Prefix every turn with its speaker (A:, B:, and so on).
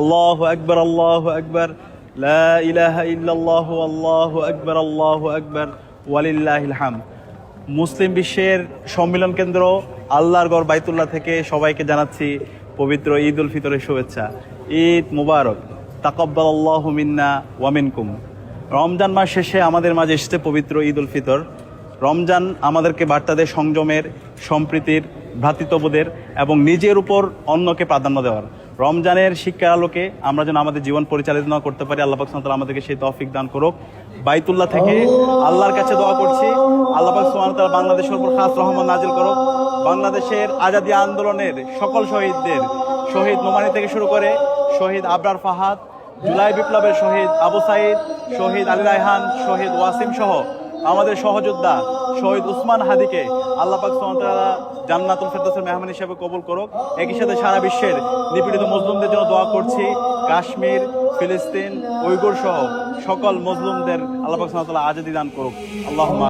A: আল্লাহু আকবার, আল্লাহু আকবার, লা ইলাহা ইল্লাল্লাহু, আল্লাহু আকবার, আল্লাহু আকবার, ওয়ালিল্লাহিল হামদ। মুসলিম বিশ্বের সম্মিলন কেন্দ্র আল্লাহর গড় বাইতুল্লাহ থেকে সবাইকে জানাচ্ছি পবিত্র ঈদ উল ফিতরের শুভেচ্ছা। ঈদ মুবারক, তাকাব্বালাল্লাহু মিন্না ওয়া মিনকুম। রমজান মাস শেষে আমাদের মাঝে এসেছে পবিত্র ঈদ উল ফিতর। রমজান আমাদেরকে বার্তা দেয় সংযমের, সম্প্রীতির, ভ্রাতৃত্ববোধের এবং নিজের উপর অন্যকে প্রাধান্য দেওয়ার। রমজানের শিক্ষার আলোকে আমরা যেন আমাদের জীবন পরিচালনা করতে পারি, আল্লাহ পাক সুবহানাহু ওয়া তাআলা আমাদেরকে সেই তৌফিক দান করুক। বাইতুল্লাহ থেকে আল্লাহর কাছে দোয়া করছি, আল্লাহ পাক সুবহানাহু ওয়া তাআলা বাংলাদেশের উপর খাস রহমত নাজিল করুক। বাংলাদেশের আজাদী আন্দোলনের সকল শহীদদের, শহীদ নোমানী থেকে শুরু করে শহীদ আবরার ফাহাদ, জুলাই বিপ্লবের শহীদ আবু সাইদ, শহীদ আলী রায়হান, শহীদ ওয়াসিম সহ আমাদের সহযোদ্ধা শহীদ উসমান হাদিকে আল্লাহ পাক সুবহানাহু ওয়া তাআলা জান্নাতুল ফেরদৌসের মেহমান হিসেবে কবুল করুক। একই সাথে সারা বিশ্বের নিপীড়িত মুসলিমদের জন্য দোয়া করছি। কাশ্মীর, ফিলিস্তিন, উইগুর সহ সকল মুসলিমদের আল্লাহ পাক সুবহানাহু ওয়া তাআলা আজাদী দান করুক। আল্লাহুম্মা